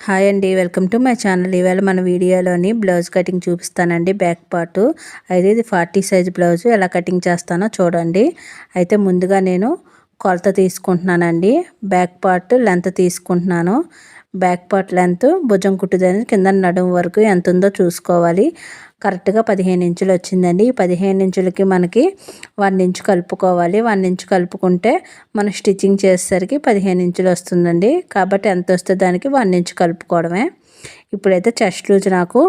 Hi అండి, welcome to my channel. ఇవాళ మన వీడియోలోని బ్లౌజ్ కటింగ్ చూపిస్తానండి. బ్యాక్ పార్ట్ అయితే ఇది 40 సైజ్ బ్లౌజ్ ఎలా కటింగ్ చేస్తానో చూడండి. అయితే ముందుగా నేను కొలత తీసుకుంటున్నానండి. బ్యాక్ పార్ట్ లెంత్ తీసుకుంటున్నాను. బ్యాక్ పార్ట్ లెంత్ భుజం కుట్టు దగ్గర కింద నడుము వరకు ఎంత ఉందో చూసుకోవాలి. కరెక్ట్గా 15 ఇంచులు వచ్చిందండి. ఈ 15 ఇంచులకి మనకి 1 ఇంచు కలుపుకోవాలి. 1 ఇంచు కలుపుకుంటే మనం స్టిచ్చింగ్ చేసేసరికి 15 ఇంచులు వస్తుందండి. కాబట్టి ఎంత వస్తే దానికి 1 ఇంచు కలుపుకోవడమే. ఇప్పుడైతే చెస్ట్ లూజ్ నాకు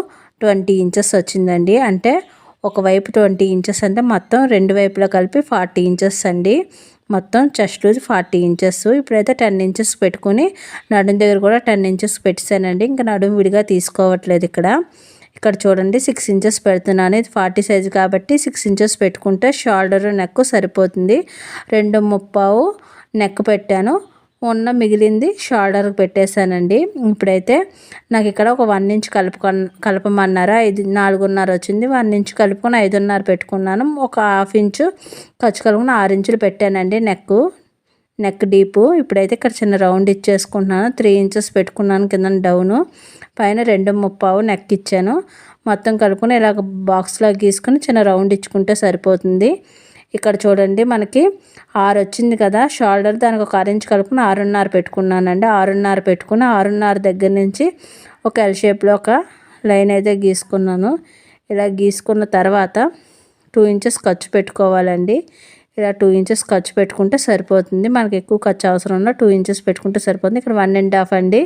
20 ఇంచెస్ వచ్చిందండి. అంటే ఒకవైపు 20 ఇంచెస్ అంటే మొత్తం రెండు వైపులా కలిపి 40 ఇంచెస్ అండి. మొత్తం చెస్ట్ లూజ్ 40 ఇంచెస్. ఇప్పుడైతే 10 ఇంచెస్ పెట్టుకుని నడుము దగ్గర కూడా 10 ఇంచెస్ పెట్టానండి. ఇంకా నడుము విడిగా తీసుకోవట్లేదు. ఇక్కడ చూడండి 6 ఇంచెస్ పెడుతున్నాను. ఇది 40 సైజు కాబట్టి 6 ఇంచెస్ పెట్టుకుంటే షోల్డర్ నెక్ సరిపోతుంది. 2.25 నెక్ పెట్టాను. ఉన్న మిగిలింది షోల్డర్కి పెట్టేశానండి. ఇప్పుడైతే నాకు ఇక్కడ ఒక 1 ఇంచ్ కలపమన్నారు. 4.5 వచ్చింది. 1 ఇంచ్ కలుపుకొని 5.5 పెట్టుకున్నాను. ఒక హాఫ్ ఇంచు ఖర్చు కలుపుకొని 6 ఇంచులు పెట్టానండి నెక్ డీపు. ఇప్పుడైతే ఇక్కడ చిన్న రౌండ్ ఇచ్చేసుకుంటున్నాను. 3 ఇంచెస్ పెట్టుకున్నాను కింద డౌను. పైన 2.25 నెక్ ఇచ్చాను. మొత్తం కలుపుకొని ఇలాగ బాక్స్లో గీసుకొని చిన్న రౌండ్ ఇచ్చుకుంటే సరిపోతుంది. ఇక్కడ చూడండి మనకి 6 వచ్చింది కదా షోల్డర్, దానికి ఒక 6 ఇంచ్ కలుపుకొని 6.5 పెట్టుకున్నానండి. 6.5 పెట్టుకుని 6.5 దగ్గర నుంచి ఒక ఎల్ షేప్లో ఒక లైన్ అయితే గీసుకున్నాను. ఇలా గీసుకున్న తర్వాత 2 ఇంచెస్ ఖర్చు పెట్టుకోవాలండి. ఇలా 2 ఇంచెస్ ఖర్చు పెట్టుకుంటే సరిపోతుంది. మనకి ఎక్కువ ఖర్చు అవసరం ఉన్న 2 ఇంచెస్ పెట్టుకుంటే సరిపోతుంది. ఇక్కడ 1.5 అండి.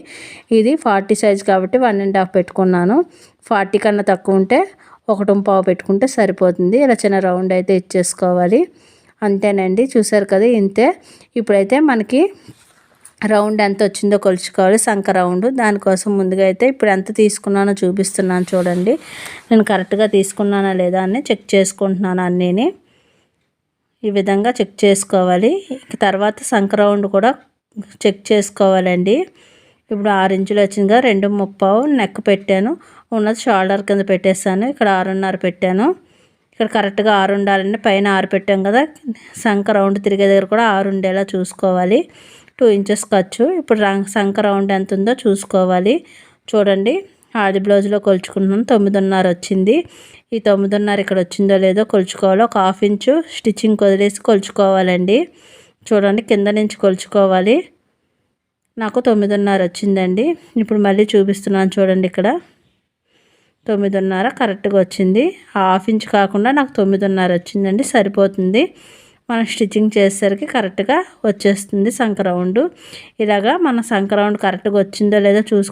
ఇది 40 సైజ్ కాబట్టి 1.5 పెట్టుకున్నాను. 40 కన్నా తక్కువ ఉంటే 1.25 పెట్టుకుంటే సరిపోతుంది. ఇలా చిన్న రౌండ్ అయితే ఇచ్చేసుకోవాలి. అంతేనండి, చూసారు కదా ఇంతే. ఇప్పుడైతే మనకి రౌండ్ ఎంత వచ్చిందో కొలుచుకోవాలి, సంక రౌండ్. దానికోసం ముందుగా అయితే ఇప్పుడు ఎంత తీసుకున్నానో చూపిస్తున్నాను చూడండి. నేను కరెక్ట్గా తీసుకున్నానా లేదా అని చెక్ చేసుకుంటున్నాను అన్నీని. ఈ విధంగా చెక్ చేసుకోవాలి. తర్వాత సంక రౌండ్ కూడా చెక్ చేసుకోవాలండి. ఇప్పుడు 6 ఇంచులు వచ్చింది కదా, 2.25 నెక్ పెట్టాను. ఉన్నది షోల్డర్ కింద పెట్టేస్తాను. ఇక్కడ 6.5 పెట్టాను. ఇక్కడ కరెక్ట్గా 6 ఉండాలండి. పైన 6 పెట్టాం కదా, సంక రౌండ్ తిరిగే దగ్గర కూడా 6 ఉండేలా చూసుకోవాలి. 2 ఇంచెస్ ఖర్చు. ఇప్పుడు సంక రౌండ్ ఎంత ఉందో చూసుకోవాలి. చూడండి, ఆది బ్లౌజ్లో కొలుచుకుంటున్నాను. 9.5 వచ్చింది. ఈ 9.5 ఇక్కడ వచ్చిందో లేదో కొలుచుకోవాలి. ఒక హాఫ్ ఇంచు స్టిచ్చింగ్ వదిలేసి కొలుచుకోవాలండి. చూడండి, కింద నుంచి కొలుచుకోవాలి. నాకు 9.5 వచ్చిందండి. ఇప్పుడు మళ్ళీ చూపిస్తున్నాను చూడండి. ఇక్కడ 9.5 కరెక్ట్గా వచ్చింది. హాఫ్ ఇంచ్ కాకుండా నాకు 9.5 వచ్చిందండి. సరిపోతుంది. మనం స్టిచ్చింగ్ చేసేసరికి కరెక్ట్గా వచ్చేస్తుంది సంక రౌండ్. ఇలాగా మన సంక రౌండ్ కరెక్ట్గా వచ్చిందో లేదో